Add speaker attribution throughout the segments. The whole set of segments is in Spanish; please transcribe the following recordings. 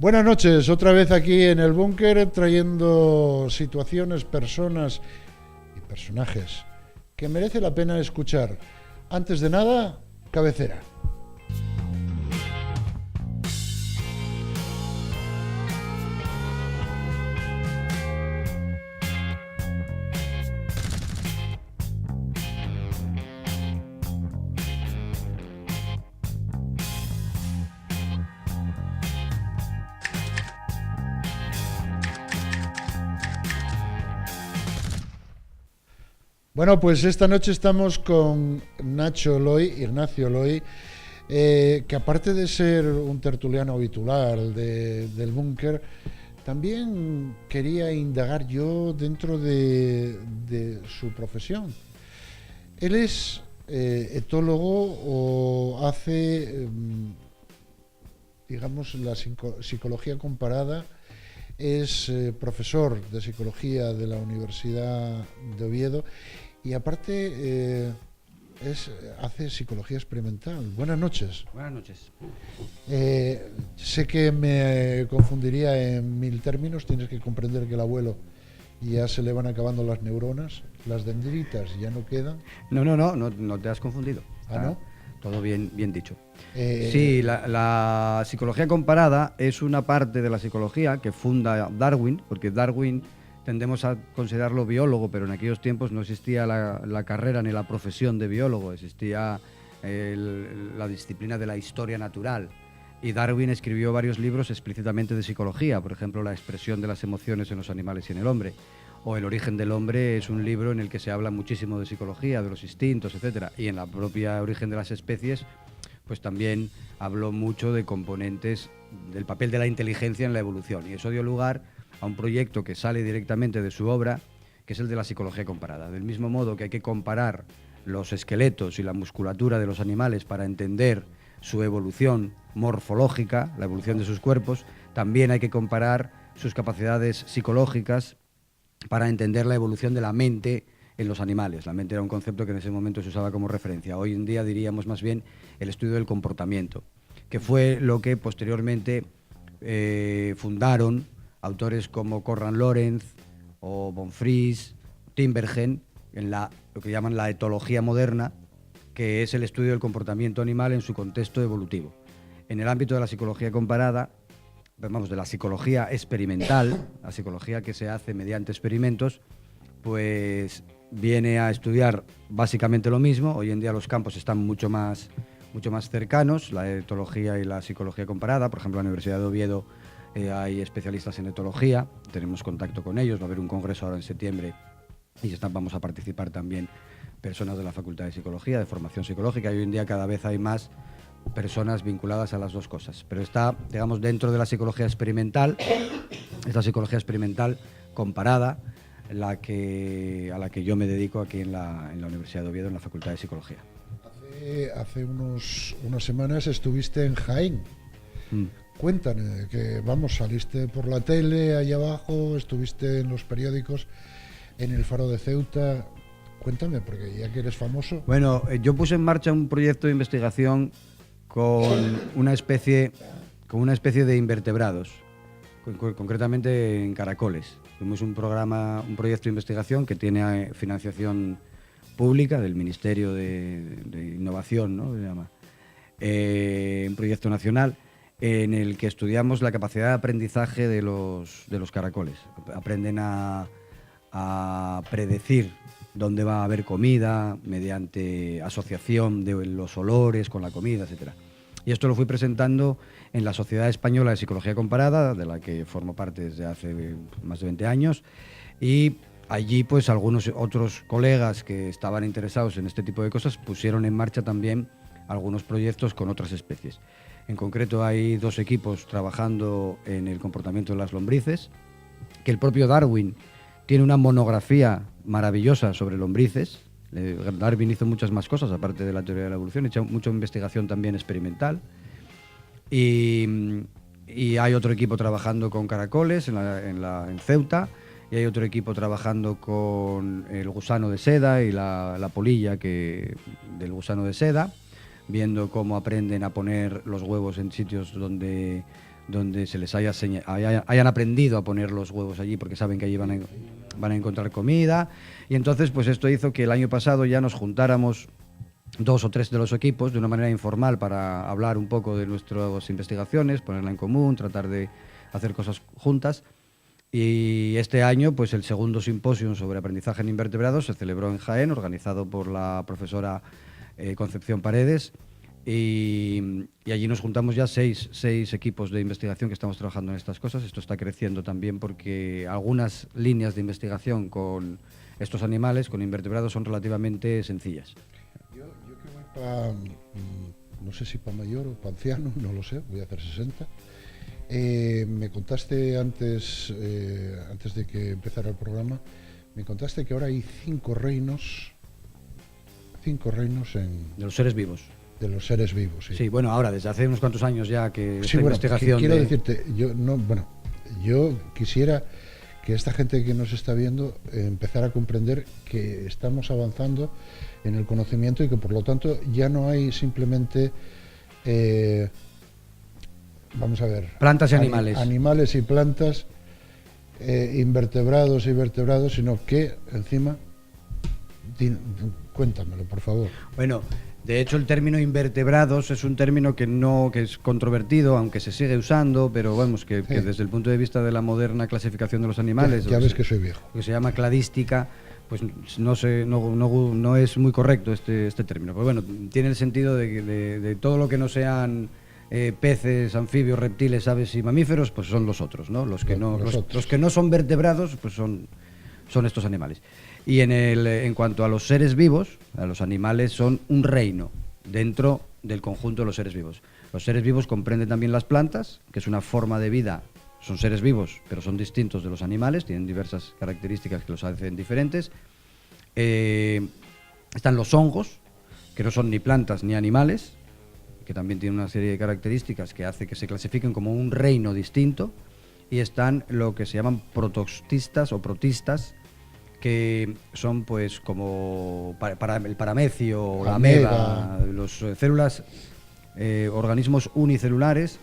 Speaker 1: Buenas noches, otra vez aquí en el búnker trayendo situaciones, personas y personajes que merece la pena escuchar. Antes de nada, cabecera. Bueno, pues esta noche estamos con Nacho Loy, Ignacio Loy, que aparte de ser un tertuliano habitual del búnker, también quería indagar yo dentro de su profesión. Él es etólogo o hace, digamos, la psicología comparada. Es profesor de psicología de la Universidad de Oviedo y aparte hace psicología experimental. Buenas noches.
Speaker 2: Buenas noches.
Speaker 1: Sé que me confundiría en mil términos. Tienes que comprender que el abuelo ya se le van acabando las neuronas, las dendritas ya no quedan.
Speaker 2: No te has confundido.
Speaker 1: ¿Ah, no?
Speaker 2: Todo bien dicho. Sí, la psicología comparada es una parte de la psicología que funda Darwin, porque Darwin tendemos a considerarlo biólogo, pero en aquellos tiempos no existía la carrera ni la profesión de biólogo, existía la disciplina de la historia natural. Y Darwin escribió varios libros explícitamente de psicología, por ejemplo, La expresión de las emociones en los animales y en el hombre, o El origen del hombre es un libro en el que se habla muchísimo de psicología, de los instintos, etc. Y en la propia Origen de las especies, pues también habló mucho de componentes del papel de la inteligencia en la evolución. Y eso dio lugar a un proyecto que sale directamente de su obra, que es el de la psicología comparada. Del mismo modo que hay que comparar los esqueletos y la musculatura de los animales para entender su evolución morfológica, la evolución de sus cuerpos, también hay que comparar sus capacidades psicológicas para entender la evolución de la mente en los animales. La mente era un concepto que en ese momento se usaba como referencia. Hoy en día diríamos más bien el estudio del comportamiento, que fue lo que posteriormente fundaron autores como Konrad Lorenz o von Fries, Tinbergen, en lo que llaman la etología moderna, que es el estudio del comportamiento animal en su contexto evolutivo. En el ámbito de la psicología comparada, de la psicología experimental, la psicología que se hace mediante experimentos, pues viene a estudiar básicamente lo mismo. Hoy en día los campos están mucho más cercanos, la etología y la psicología comparada. Por ejemplo, en la Universidad de Oviedo hay especialistas en etología, tenemos contacto con ellos, va a haber un congreso ahora en septiembre y vamos a participar también personas de la Facultad de Psicología, de formación psicológica, y hoy en día cada vez hay más personas vinculadas a las dos cosas. Pero está, digamos, dentro de la psicología experimental, es la psicología experimental comparada, a la que yo me dedico aquí en la Universidad de Oviedo, en la Facultad de Psicología.
Speaker 1: Hace unas semanas estuviste en Jaén. Cuéntame, que saliste por la tele allá abajo, estuviste en los periódicos, en el Faro de Ceuta. Cuéntame, porque ya que eres famoso.
Speaker 2: Bueno, yo puse en marcha un proyecto de investigación con una especie de invertebrados, concretamente en caracoles. Tuvimos un proyecto de investigación que tiene financiación pública del Ministerio de Innovación, ¿no? Se llama. Un proyecto nacional en el que estudiamos la capacidad de aprendizaje de los caracoles. Aprenden a predecir dónde va a haber comida mediante asociación de los olores con la comida, etc. Y esto lo fui presentando en la Sociedad Española de Psicología Comparada, de la que formo parte desde hace más de 20 años, y allí pues algunos otros colegas que estaban interesados en este tipo de cosas pusieron en marcha también algunos proyectos con otras especies. En concreto hay dos equipos trabajando en el comportamiento de las lombrices, que el propio Darwin tiene una monografía maravillosa sobre lombrices. Darwin hizo muchas más cosas, aparte de la teoría de la evolución, ha hecho mucha investigación también experimental. Y hay otro equipo trabajando con caracoles en Ceuta, y hay otro equipo trabajando con el gusano de seda y la polilla del gusano de seda, viendo cómo aprenden a poner los huevos en sitios donde donde se les hayan aprendido a poner los huevos allí porque saben que allí van a encontrar comida. Y entonces pues esto hizo que el año pasado ya nos juntáramos 2 o 3 de los equipos de una manera informal para hablar un poco de nuestras investigaciones, ponerla en común, tratar de hacer cosas juntas. Y este año pues el segundo simposio sobre aprendizaje en invertebrados se celebró en Jaén, organizado por la profesora Concepción Paredes. Y allí nos juntamos ya 6 equipos de investigación que estamos trabajando en estas cosas. Esto está creciendo también porque algunas líneas de investigación con estos animales, con invertebrados, son relativamente sencillas.
Speaker 1: Yo que voy para, no sé si para mayor o para anciano, no lo sé, voy a hacer 60. Me contaste antes de que empezara el programa, me contaste que ahora hay 5 reinos
Speaker 2: de los seres vivos.
Speaker 1: De los seres vivos, sí.
Speaker 2: Sí, bueno, ahora desde hace unos cuantos años ya que
Speaker 1: sí,
Speaker 2: esta investigación...
Speaker 1: Quiero decirte, yo quisiera que esta gente que nos está viendo empezara a comprender que estamos avanzando en el conocimiento y que por lo tanto ya no hay simplemente, vamos a ver...
Speaker 2: Plantas y animales.
Speaker 1: Animales y plantas, invertebrados y vertebrados, sino que encima... Cuéntamelo, por favor.
Speaker 2: Bueno... De hecho, el término invertebrados es un término que es controvertido, aunque se sigue usando, pero vamos, que desde el punto de vista de la moderna clasificación de los animales,
Speaker 1: ya ves que soy viejo,
Speaker 2: que se llama cladística, pues no es muy correcto este término. Pues bueno, tiene el sentido de todo lo que no sean peces, anfibios, reptiles, aves y mamíferos, pues son los otros, ¿no? Los que no son vertebrados, pues son estos animales. Y en cuanto a los seres vivos, a los animales son un reino dentro del conjunto de los seres vivos. Los seres vivos comprenden también las plantas, que es una forma de vida, son seres vivos, pero son distintos de los animales, tienen diversas características que los hacen diferentes. Están los hongos, que no son ni plantas ni animales, que también tienen una serie de características que hace que se clasifiquen como un reino distinto. Y están lo que se llaman protistas o protistas, que son pues como el paramecio, la ameba, los células, organismos unicelulares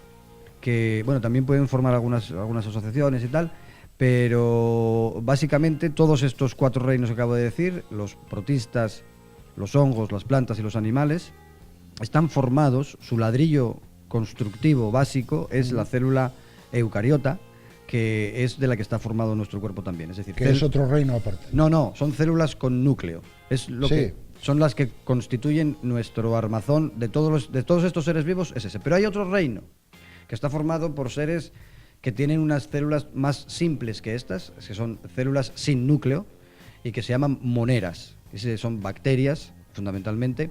Speaker 2: que bueno también pueden formar algunas asociaciones y tal, pero básicamente todos estos 4 reinos que acabo de decir, los protistas, los hongos, las plantas y los animales, están formados, su ladrillo constructivo básico es la célula eucariota, que es de la que está formado nuestro cuerpo también. Es decir,
Speaker 1: que es otro reino aparte.
Speaker 2: No, son células con núcleo. Es lo que son las que constituyen nuestro armazón de todos estos seres vivos, es ese. Pero hay otro reino que está formado por seres que tienen unas células más simples que estas, que son células sin núcleo y que se llaman moneras. Son bacterias, fundamentalmente,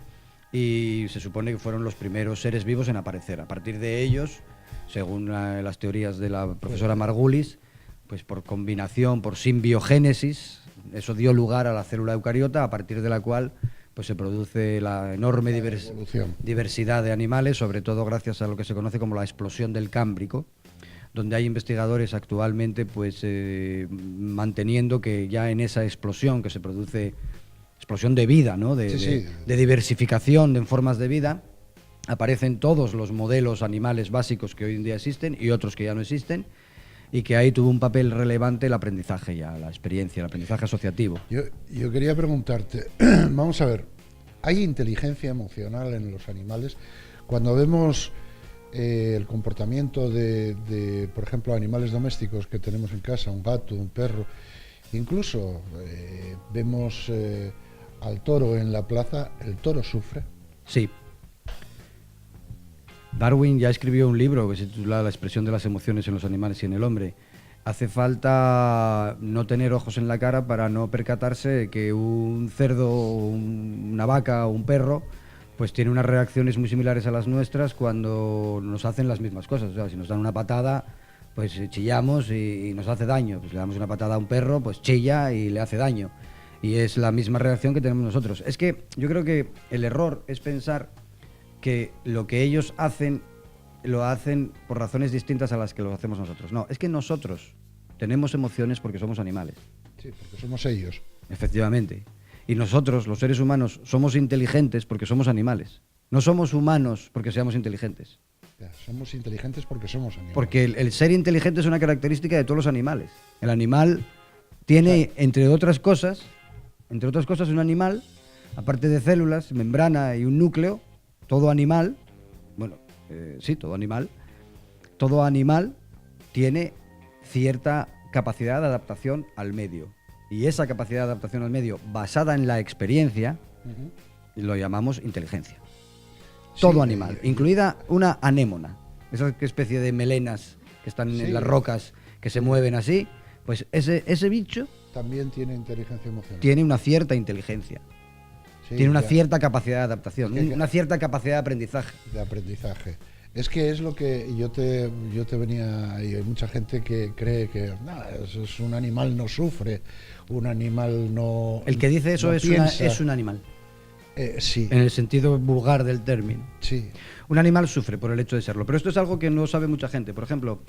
Speaker 2: y se supone que fueron los primeros seres vivos en aparecer. A partir de ellos, según las teorías de la profesora Margulis, pues por combinación, por simbiogénesis, eso dio lugar a la célula eucariota, a partir de la cual pues se produce la enorme diversidad de animales, sobre todo gracias a lo que se conoce como la explosión del Cámbrico, donde hay investigadores actualmente pues manteniendo que ya en esa explosión que se produce, explosión de vida, ¿no? de diversificación en formas de vida, aparecen todos los modelos animales básicos que hoy en día existen y otros que ya no existen, y que ahí tuvo un papel relevante el aprendizaje ya, la experiencia, el aprendizaje asociativo.
Speaker 1: Yo quería preguntarte, vamos a ver, ¿hay inteligencia emocional en los animales? Cuando vemos el comportamiento de, por ejemplo, animales domésticos que tenemos en casa, un gato, un perro, incluso vemos al toro en la plaza, ¿el toro sufre?
Speaker 2: Sí. Darwin ya escribió un libro que se titula La expresión de las emociones en los animales y en el hombre. Hace falta no tener ojos en la cara para no percatarse que un cerdo, una vaca o un perro pues tiene unas reacciones muy similares a las nuestras cuando nos hacen las mismas cosas. O sea, si nos dan una patada, pues chillamos y nos hace daño. Pues le damos una patada a un perro, pues chilla y le hace daño. Y es la misma reacción que tenemos nosotros. Es que yo creo que el error es pensar que lo que ellos hacen, lo hacen por razones distintas a las que lo hacemos nosotros. No, es que nosotros tenemos emociones porque somos animales.
Speaker 1: Sí, porque somos ellos.
Speaker 2: Efectivamente. Y nosotros, los seres humanos, somos inteligentes porque somos animales. No somos humanos porque seamos inteligentes.
Speaker 1: sea, somos inteligentes porque somos animales.
Speaker 2: Porque el ser inteligente es una característica de todos los animales. El animal tiene, entre otras cosas, un animal, aparte de células, membrana y un núcleo, todo animal, todo animal tiene cierta capacidad de adaptación al medio. Y esa capacidad de adaptación al medio, basada en la experiencia, lo llamamos inteligencia. Todo animal, incluida una anémona, esa especie de melenas que están en las rocas, que se mueven así, pues ese bicho
Speaker 1: también tiene inteligencia emocional.
Speaker 2: Tiene una cierta inteligencia. Sí, tiene una cierta capacidad de adaptación, una cierta capacidad de aprendizaje.
Speaker 1: De aprendizaje. Es que es lo que yo te venía, y hay mucha gente que cree que es un animal, no sufre, un animal no.
Speaker 2: El que dice eso es un animal.
Speaker 1: Sí.
Speaker 2: En el sentido vulgar del término.
Speaker 1: Sí.
Speaker 2: Un animal sufre por el hecho de serlo. Pero esto es algo que no sabe mucha gente. Por ejemplo,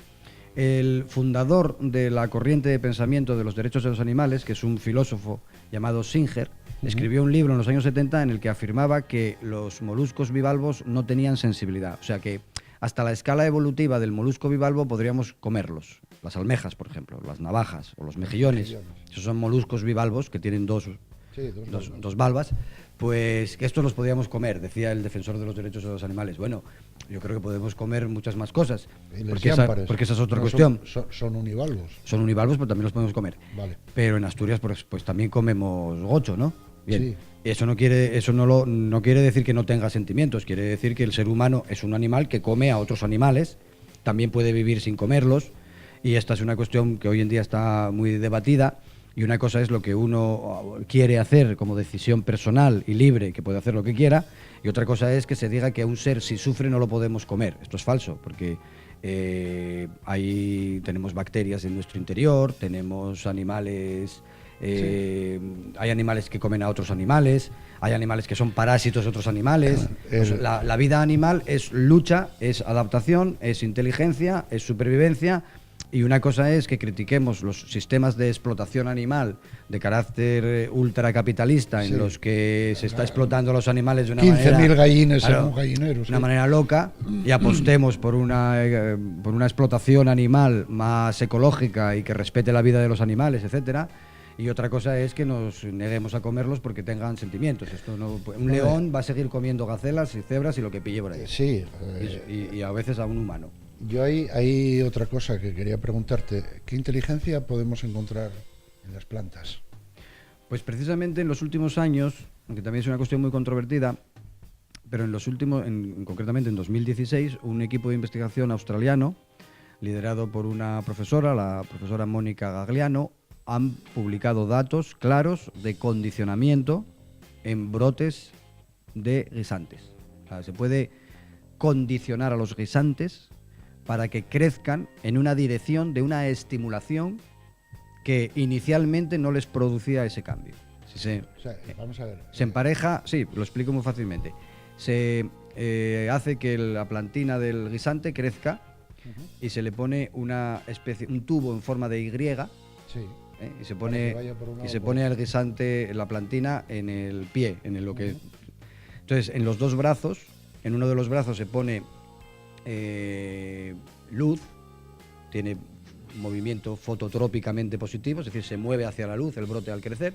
Speaker 2: el fundador de la corriente de pensamiento de los derechos de los animales, que es un filósofo llamado Singer, escribió un libro en los años 70 en el que afirmaba que los moluscos bivalvos no tenían sensibilidad. O sea que hasta la escala evolutiva del molusco bivalvo podríamos comerlos. Las almejas, por ejemplo, las navajas o los mejillones. Esos son moluscos bivalvos que tienen dos valvas. Pues que estos los podíamos comer, decía el defensor de los derechos de los animales. Bueno, yo creo que podemos comer muchas más cosas, porque esa es otra cuestión.
Speaker 1: Son univalvos.
Speaker 2: Son univalvos, pero también los podemos comer.
Speaker 1: Vale.
Speaker 2: Pero en Asturias pues también comemos gocho, ¿no? Bien.
Speaker 1: Sí.
Speaker 2: Eso no quiere decir que no tenga sentimientos, quiere decir que el ser humano es un animal que come a otros animales, también puede vivir sin comerlos, y esta es una cuestión que hoy en día está muy debatida. Y una cosa es lo que uno quiere hacer como decisión personal y libre, que puede hacer lo que quiera, y otra cosa es que se diga que a un ser, si sufre, no lo podemos comer. Esto es falso, porque tenemos bacterias en nuestro interior, tenemos animales, hay animales que comen a otros animales, hay animales que son parásitos de otros animales. La vida animal es lucha, es adaptación, es inteligencia, es supervivencia. Y una cosa es que critiquemos los sistemas de explotación animal de carácter ultracapitalista en los que se está explotando a los animales de una manera...
Speaker 1: 15.000 gallines en un gallinero.
Speaker 2: De una manera loca, y apostemos por una explotación animal más ecológica y que respete la vida de los animales, etcétera. Y otra cosa es que nos neguemos a comerlos porque tengan sentimientos. Un león va a seguir comiendo gacelas y cebras y lo que pille por ahí.
Speaker 1: Sí.
Speaker 2: Y a veces a un humano.
Speaker 1: Yo hay otra cosa que quería preguntarte. ¿Qué inteligencia podemos encontrar en las plantas?
Speaker 2: Pues precisamente en los últimos años, aunque también es una cuestión muy controvertida, pero concretamente en 2016, un equipo de investigación australiano, liderado por una profesora, la profesora Mónica Gagliano, han publicado datos claros de condicionamiento en brotes de guisantes. O sea, se puede condicionar a los guisantes para que crezcan en una dirección de una estimulación que inicialmente no les producía ese cambio.
Speaker 1: Vamos a ver.
Speaker 2: Se empareja, sí, lo explico muy fácilmente. Se hace que la plantina del guisante crezca y se le pone un tubo en forma de Y.
Speaker 1: Sí.
Speaker 2: Y se pone el guisante, la plantina, en el pie, Entonces, en los dos brazos, en uno de los brazos se pone luz, tiene movimiento fototrópicamente positivo, es decir, se mueve hacia la luz el brote al crecer,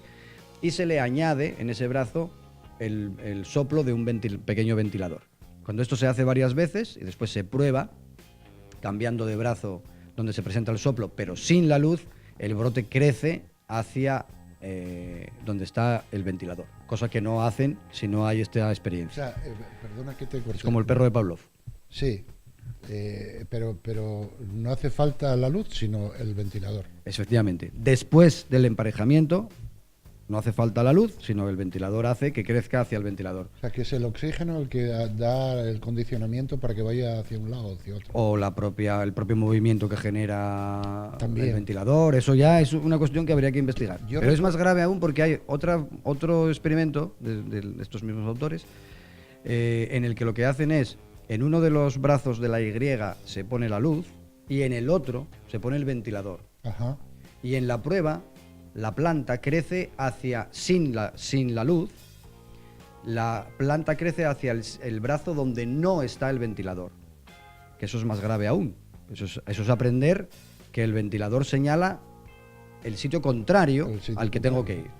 Speaker 2: y se le añade en ese brazo el soplo de un pequeño ventilador. Cuando esto se hace varias veces y después se prueba, cambiando de brazo donde se presenta el soplo, pero sin la luz, el brote crece hacia donde está el ventilador, cosa que no hacen si no hay esta experiencia.
Speaker 1: O sea, perdona que te corte.
Speaker 2: Es como el perro de Pavlov.
Speaker 1: Sí, pero no hace falta la luz, sino el ventilador.
Speaker 2: Efectivamente. Después del emparejamiento, no hace falta la luz, sino el ventilador hace que crezca hacia el ventilador.
Speaker 1: O sea, que es el oxígeno el que da el condicionamiento para que vaya hacia un lado o hacia otro.
Speaker 2: O el propio movimiento que genera
Speaker 1: también
Speaker 2: el ventilador. Eso ya es una cuestión que habría que investigar. Pero es más grave aún porque hay otro experimento de estos mismos autores en el que lo que hacen es, en uno de los brazos de la Y se pone la luz y en el otro se pone el ventilador.
Speaker 1: Ajá.
Speaker 2: Y en la prueba, la planta crece sin la luz, la planta crece hacia el brazo donde no está el ventilador. que eso es más grave aún. Eso es aprender que el ventilador señala el sitio contrario al que tengo que ir.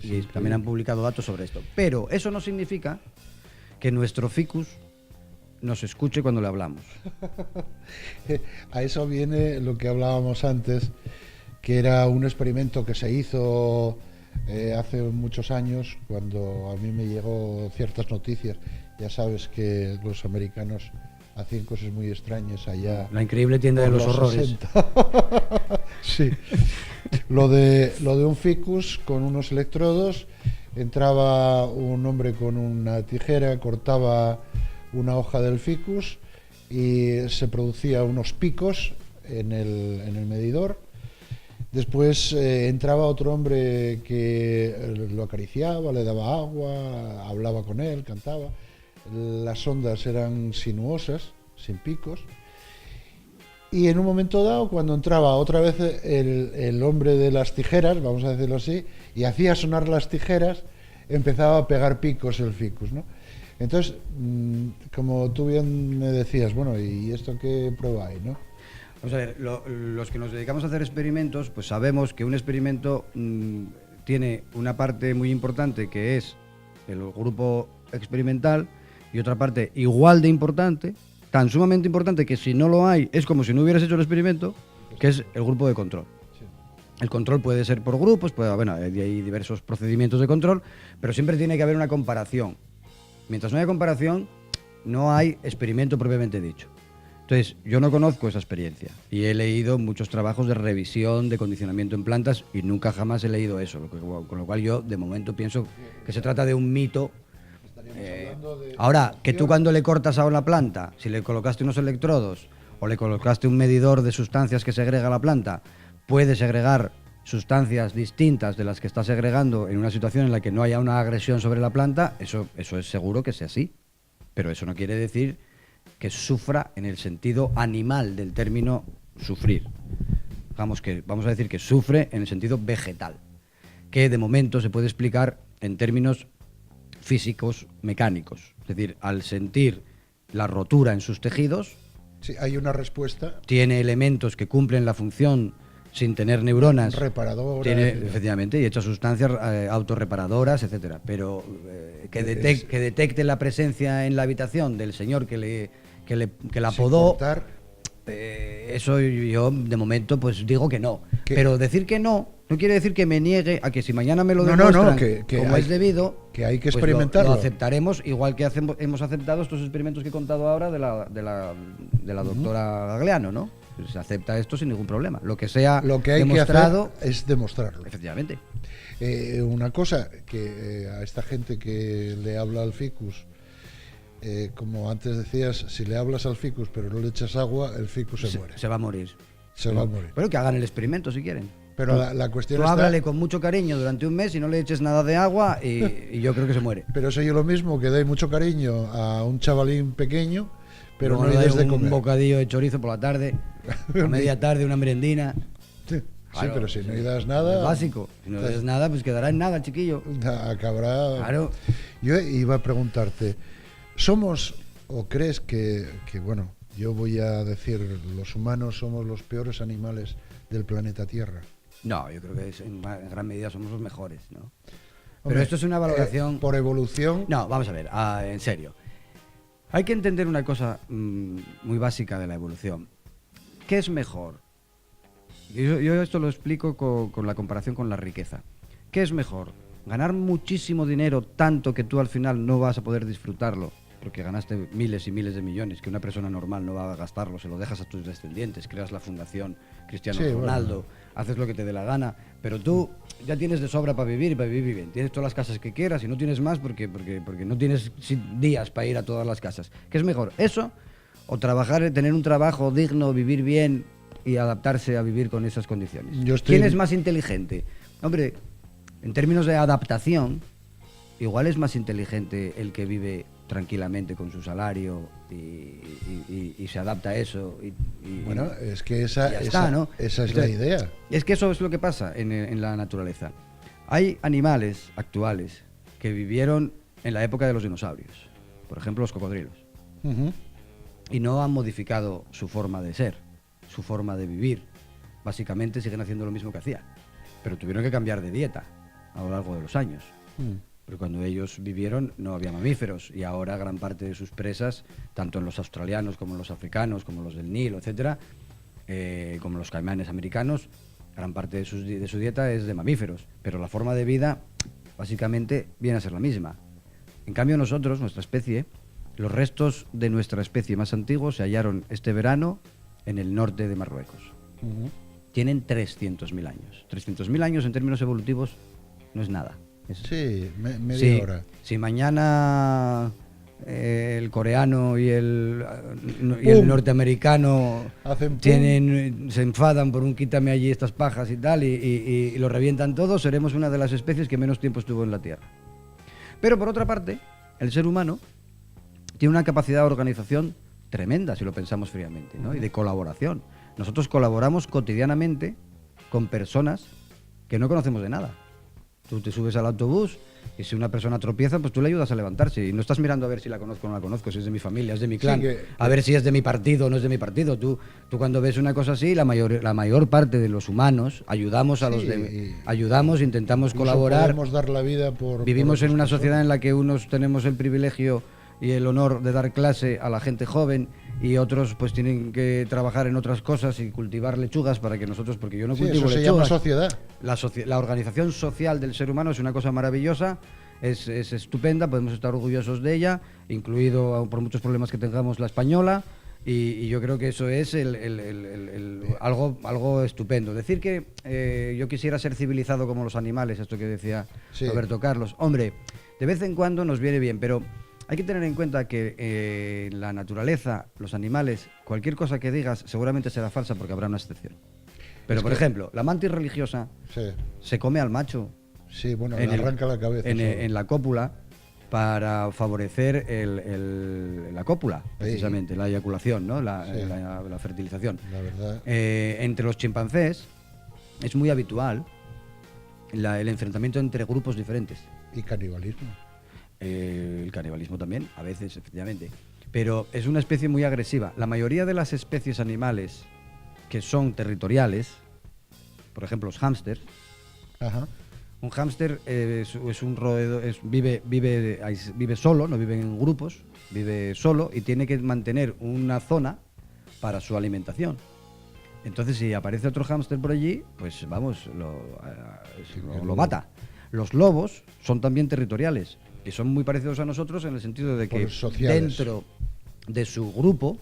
Speaker 2: Y también han publicado datos sobre esto. Pero eso no significa que nuestro ficus nos escuche cuando le hablamos.
Speaker 1: A eso viene lo que hablábamos antes, que era un experimento que se hizo hace muchos años, cuando a mí me llegó ciertas noticias. Ya sabes que los americanos hacían cosas muy extrañas allá.
Speaker 2: La increíble tienda de los horrores.
Speaker 1: Sí. Lo de un ficus con unos electrodos, entraba un hombre con una tijera, cortaba una hoja del ficus y se producía unos picos en el medidor. Después entraba otro hombre que lo acariciaba, le daba agua, hablaba con él, cantaba. Las ondas eran sinuosas, sin picos. Y en un momento dado, cuando entraba otra vez el hombre de las tijeras, vamos a decirlo así, y hacía sonar las tijeras, empezaba a pegar picos el ficus, ¿no? Entonces, como tú bien me decías, bueno, ¿y esto qué prueba hay, no?
Speaker 2: Vamos a ver, los que nos dedicamos a hacer experimentos, pues sabemos que un experimento tiene una parte muy importante, que es el grupo experimental, y otra parte igual de importante, tan sumamente importante que si no lo hay es como si no hubieras hecho el experimento, que es el grupo de control. Sí. El control puede ser por grupos, hay diversos procedimientos de control, pero siempre tiene que haber una comparación. Mientras no haya comparación, no hay experimento propiamente dicho. Entonces, yo no conozco esa experiencia y he leído muchos trabajos de revisión de condicionamiento en plantas y nunca jamás he leído eso, con lo cual yo de momento pienso que se trata de un mito. Ahora, que tú cuando le cortas a una planta, si le colocaste unos electrodos o le colocaste un medidor de sustancias que segrega la planta, puede segregar sustancias distintas de las que está segregando en una situación en la que no haya una agresión sobre la planta, eso es seguro que sea así. Pero eso no quiere decir que sufra en el sentido animal del término sufrir. Vamos a decir que sufre en el sentido vegetal, que de momento se puede explicar en términos físicos, mecánicos. Es decir, al sentir la rotura en sus tejidos,
Speaker 1: sí, hay una respuesta.
Speaker 2: Tiene elementos que cumplen la función sin tener neuronas.
Speaker 1: Reparadoras.
Speaker 2: Efectivamente, y hecha sustancias autorreparadoras, etcétera. Pero que detecte la presencia en la habitación del señor que la podó. Eso yo de momento pues digo que no. Pero decir que no quiere decir que me niegue a que si mañana me lo demuestran como es debido,
Speaker 1: que hay que experimentarlo.
Speaker 2: Pues lo aceptaremos, igual que hemos aceptado estos experimentos que he contado ahora de la doctora Gagliano, ¿no? Se acepta esto sin ningún problema. Lo que hay demostrado,
Speaker 1: que hacer es demostrarlo.
Speaker 2: Efectivamente.
Speaker 1: Una cosa que a esta gente que le habla al ficus, como antes decías, si le hablas al ficus pero no le echas agua, el ficus se muere.
Speaker 2: Se va a morir.
Speaker 1: Va a morir.
Speaker 2: Pero que hagan el experimento si quieren.
Speaker 1: Pero la cuestión
Speaker 2: tú háblale con mucho cariño durante un mes y no le eches nada de agua y yo creo que se muere.
Speaker 1: Pero eso yo lo mismo, que doy mucho cariño a un chavalín pequeño, pero no hay de comer.
Speaker 2: Un bocadillo de chorizo por la tarde, a media tarde una merendina.
Speaker 1: Sí, claro, pero si no le das nada...
Speaker 2: Es básico. Si no le das nada, pues quedará en nada, chiquillo.
Speaker 1: Acabará...
Speaker 2: Claro.
Speaker 1: Yo iba a preguntarte, ¿somos o crees que, bueno, yo voy a decir, los humanos somos los peores animales del planeta Tierra?
Speaker 2: No, yo creo que en gran medida somos los mejores, ¿no? Pero hombre, esto es una valoración...
Speaker 1: ¿Por evolución?
Speaker 2: No, vamos a ver, en serio. Hay que entender una cosa muy básica de la evolución. ¿Qué es mejor? Yo esto lo explico con la comparación con la riqueza. ¿Qué es mejor? ¿Ganar muchísimo dinero tanto que tú al final no vas a poder disfrutarlo? Porque ganaste miles y miles de millones, que una persona normal no va a gastarlo, se lo dejas a tus descendientes, creas la fundación Cristiano Ronaldo, haces lo que te dé la gana, pero tú ya tienes de sobra para vivir y para vivir bien. Tienes todas las casas que quieras y no tienes más porque no tienes días para ir a todas las casas. ¿Qué es mejor? ¿Eso? ¿O tener un trabajo digno, vivir bien y adaptarse a vivir con esas condiciones? ¿Quién es más inteligente? Hombre, en términos de adaptación, igual es más inteligente el que vive tranquilamente con su salario y se adapta a eso.
Speaker 1: Bueno, es que esa es
Speaker 2: Entonces,
Speaker 1: la idea.
Speaker 2: Es que eso es lo que pasa en la naturaleza. Hay animales actuales que vivieron en la época de los dinosaurios. Por ejemplo, los cocodrilos. y no han modificado su forma de ser, su forma de vivir. Básicamente siguen haciendo lo mismo que hacían, pero tuvieron que cambiar de dieta a lo largo de los años. Porque cuando ellos vivieron no había mamíferos, y ahora gran parte de sus presas, tanto en los australianos como en los africanos, como los del Nilo, etcétera, como los caimanes americanos, gran parte de su dieta es de mamíferos, pero la forma de vida básicamente viene a ser la misma. En cambio nosotros, nuestra especie, los restos de nuestra especie más antiguos se hallaron este verano en el norte de Marruecos. Tienen 300.000 años. 300.000 años en términos evolutivos no es nada.
Speaker 1: Sí, media hora.
Speaker 2: Si mañana el coreano y el norteamericano se enfadan por un quítame allí estas pajas y tal, y lo revientan todo, seremos una de las especies que menos tiempo estuvo en la Tierra. Pero por otra parte, el ser humano tiene una capacidad de organización tremenda, si lo pensamos fríamente, ¿no? Y de colaboración. Nosotros colaboramos cotidianamente con personas que no conocemos de nada. Tú te subes al autobús y si una persona tropieza, pues tú le ayudas a levantarse, y no estás mirando a ver si la conozco o no la conozco, si es de mi familia, es de mi clan, a ver si es de mi partido o no es de mi partido. Tú cuando ves una cosa así, la mayor parte de los humanos ayudamos a ayudamos, intentamos colaborar.
Speaker 1: Podemos dar la vida
Speaker 2: Vivimos en una sociedad en la que unos tenemos el privilegio y el honor de dar clase a la gente joven, y otros pues tienen que trabajar en otras cosas y cultivar lechugas para que nosotros, porque yo no cultivo
Speaker 1: eso
Speaker 2: lechugas.
Speaker 1: Se llama
Speaker 2: sociedad. La organización social del ser humano es una cosa maravillosa, es estupenda, podemos estar orgullosos de ella, incluido por muchos problemas que tengamos la española, y yo creo que eso es algo estupendo. Decir que yo quisiera ser civilizado como los animales, esto que decía Roberto Carlos, hombre, de vez en cuando nos viene bien, pero hay que tener en cuenta que la naturaleza, los animales, cualquier cosa que digas seguramente será falsa, porque habrá una excepción. Pero, por ejemplo, la mantis religiosa se come al macho.
Speaker 1: Sí, bueno, le arranca la cabeza.
Speaker 2: En la cópula, para favorecer la cópula, precisamente, la eyaculación, ¿no? La fertilización.
Speaker 1: La verdad.
Speaker 2: Entre los chimpancés es muy habitual el enfrentamiento entre grupos diferentes.
Speaker 1: Y canibalismo.
Speaker 2: El canibalismo también, a veces, efectivamente. Pero es una especie muy agresiva. La mayoría de las especies animales que son territoriales, por ejemplo, los hámsters. Un hámster es un roedor, vive solo, no vive en grupos, vive solo, y tiene que mantener una zona para su alimentación. Entonces, si aparece otro hámster por allí, pues vamos, lo mata. Los lobos son también territoriales, y son muy parecidos a nosotros en el sentido de que dentro de su grupo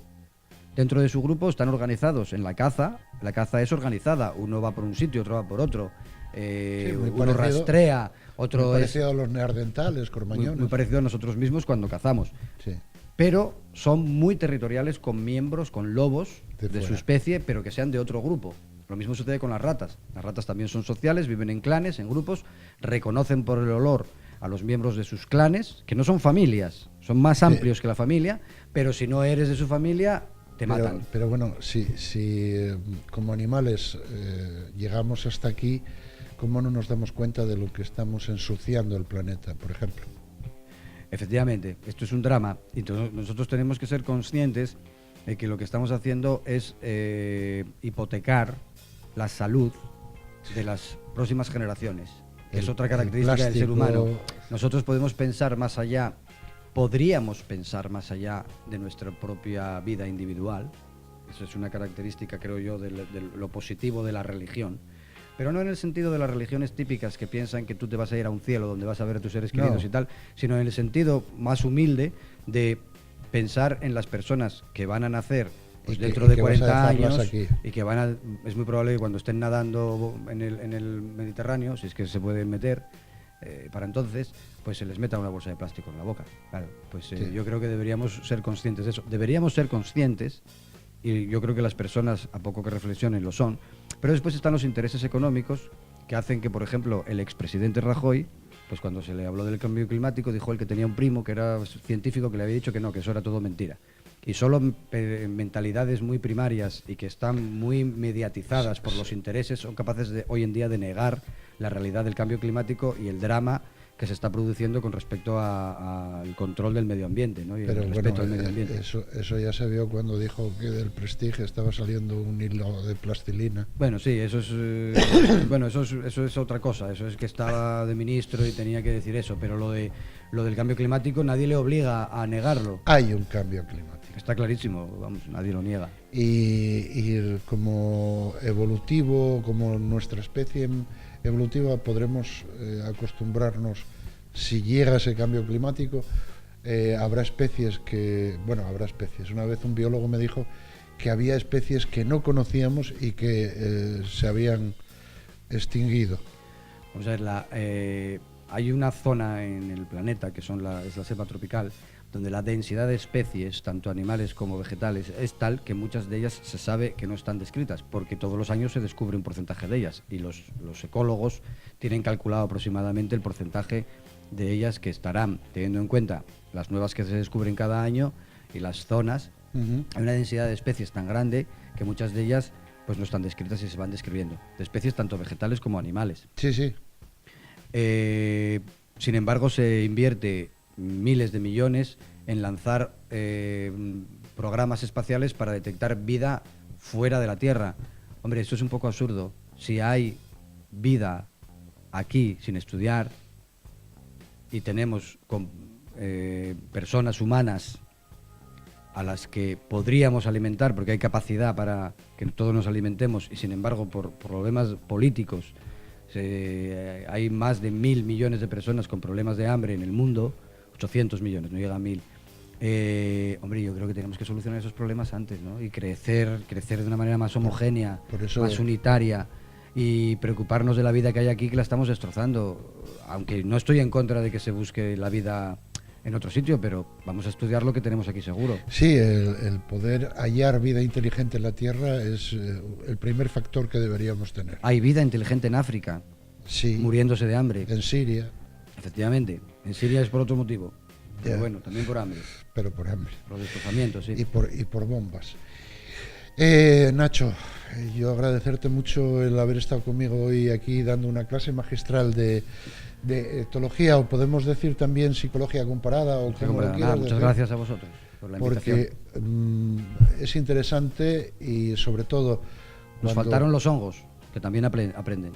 Speaker 2: están organizados en la caza. La caza es organizada, uno va por un sitio, otro va por otro, uno rastrea, otro
Speaker 1: muy parecido a los neandertales, cromañones.
Speaker 2: Muy parecido a nosotros mismos cuando cazamos.
Speaker 1: Sí.
Speaker 2: Pero son muy territoriales con miembros, con lobos de su especie, pero que sean de otro grupo. Lo mismo sucede con las ratas. Las ratas también son sociales, viven en clanes, en grupos, reconocen por el olor a los miembros de sus clanes, que no son familias, son más amplios que la familia, pero si no eres de su familia, te matan.
Speaker 1: Pero bueno, si como animales llegamos hasta aquí, ¿cómo no nos damos cuenta de lo que estamos ensuciando el planeta, por ejemplo?
Speaker 2: Efectivamente, esto es un drama, y nosotros tenemos que ser conscientes de que lo que estamos haciendo es hipotecar la salud de las próximas generaciones, que es otra característica del ser humano. Nosotros podemos pensar más allá, podríamos pensar más allá de nuestra propia vida individual. Eso es una característica, creo yo, de lo positivo de la religión. Pero no en el sentido de las religiones típicas que piensan que tú te vas a ir a un cielo donde vas a ver a tus seres queridos y tal, sino en el sentido más humilde de pensar en las personas que van a nacer pues dentro de 40 años y que es muy probable que cuando estén nadando en el Mediterráneo, si es que se pueden meter, para entonces, pues se les meta una bolsa de plástico en la boca. Claro, pues yo creo que deberíamos ser conscientes de eso. Deberíamos ser conscientes, y yo creo que las personas, a poco que reflexionen, lo son, pero después están los intereses económicos que hacen que, por ejemplo, el expresidente Rajoy, pues cuando se le habló del cambio climático, dijo él que tenía un primo que era científico que le había dicho que no, que eso era todo mentira. Y solo mentalidades muy primarias y que están muy mediatizadas por los intereses son capaces hoy en día de negar la realidad del cambio climático y el drama que se está produciendo con respecto al control del medio ambiente, ¿no? Y
Speaker 1: pero
Speaker 2: el respeto al medio ambiente.
Speaker 1: Eso ya se vio cuando dijo que del Prestige estaba saliendo un hilo de plastilina.
Speaker 2: Bueno, sí, eso es bueno, eso es otra cosa. Eso es que estaba de ministro y tenía que decir eso, pero lo del cambio climático nadie le obliga a negarlo.
Speaker 1: Hay un cambio climático.
Speaker 2: Está clarísimo, vamos, nadie lo niega.
Speaker 1: Y como evolutivo, como nuestra especie evolutiva, podremos acostumbrarnos, si llega ese cambio climático, habrá especies que, bueno, habrá especies. Una vez un biólogo me dijo que había especies que no conocíamos y que se habían extinguido.
Speaker 2: Vamos a ver, hay una zona en el planeta, que es la selva tropical, donde la densidad de especies, tanto animales como vegetales, es tal que muchas de ellas se sabe que no están descritas, porque todos los años se descubre un porcentaje de ellas, y los ecólogos tienen calculado aproximadamente el porcentaje de ellas que estarán, teniendo en cuenta las nuevas que se descubren cada año y las zonas. Hay una densidad de especies tan grande que muchas de ellas pues no están descritas y se van describiendo, de especies tanto vegetales como animales.
Speaker 1: Sí, sí.
Speaker 2: Sin embargo, se invierte miles de millones en lanzar programas espaciales para detectar vida fuera de la Tierra. Hombre, eso es un poco absurdo. Si hay vida aquí sin estudiar y tenemos personas humanas a las que podríamos alimentar, porque hay capacidad para que todos nos alimentemos, y sin embargo por problemas políticos hay más de 1.000 millones de personas con problemas de hambre en el mundo, 800 millones, no llega a 1.000. Hombre, yo creo que tenemos que solucionar esos problemas antes, ¿no? Y crecer de una manera más homogénea, más unitaria, y preocuparnos de la vida que hay aquí, que la estamos destrozando. Aunque no estoy en contra de que se busque la vida en otro sitio, pero vamos a estudiar lo que tenemos aquí seguro.
Speaker 1: Sí, el poder hallar vida inteligente en la Tierra es el primer factor que deberíamos tener.
Speaker 2: Hay vida inteligente en África,
Speaker 1: sí,
Speaker 2: muriéndose de hambre.
Speaker 1: En Siria.
Speaker 2: Efectivamente, en Siria es por otro motivo, pero bueno, también por hambre.
Speaker 1: Pero por hambre.
Speaker 2: Por desplazamiento, sí.
Speaker 1: Y por bombas. Nacho, yo agradecerte mucho el haber estado conmigo hoy aquí dando una clase magistral de etología, o podemos decir también psicología comparada, o como lo quieras
Speaker 2: muchas
Speaker 1: decir.
Speaker 2: Gracias a vosotros por la invitación.
Speaker 1: Porque es interesante, y sobre todo
Speaker 2: nos faltaron los hongos, que también aprenden.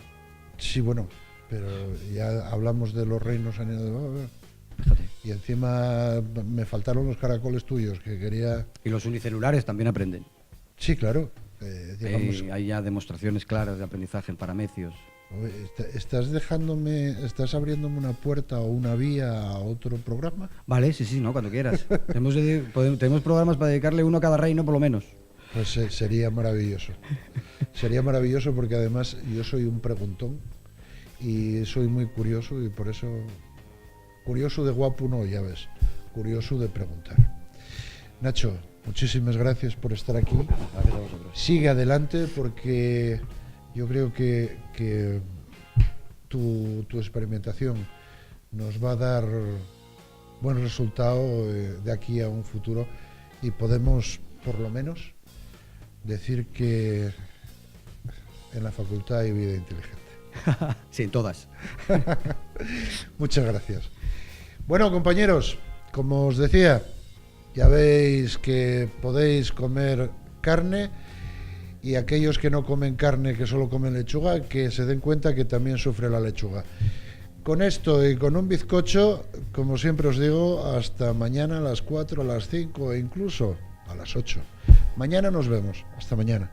Speaker 1: Sí, bueno, pero ya hablamos de los reinos animales.
Speaker 2: Fíjate.
Speaker 1: Y encima me faltaron los caracoles tuyos que quería.
Speaker 2: Y los unicelulares también aprenden.
Speaker 1: Sí, claro.
Speaker 2: Hay ya demostraciones claras de aprendizaje en paramecios.
Speaker 1: ¿Estás abriéndome una puerta o una vía a otro programa?
Speaker 2: Vale, sí, no, cuando quieras. tenemos programas para dedicarle uno a cada reino, por lo menos.
Speaker 1: Pues sería maravilloso. Sería maravilloso, porque además yo soy un preguntón y soy muy curioso, y por eso, curioso de guapo no, ya ves, curioso de preguntar. Nacho, muchísimas gracias por estar aquí.
Speaker 2: Gracias a vosotros.
Speaker 1: Sigue adelante, porque yo creo que tu experimentación nos va a dar buen resultado de aquí a un futuro, y podemos, por lo menos, decir que en la facultad hay vida inteligente.
Speaker 2: Sí, en todas.
Speaker 1: Muchas gracias. Bueno, compañeros, como os decía, ya veis que podéis comer carne, y aquellos que no comen carne, que solo comen lechuga, que se den cuenta que también sufre la lechuga. Con esto y con un bizcocho, como siempre os digo, hasta mañana a las 4, a las 5 e incluso a las 8. Mañana nos vemos. Hasta mañana.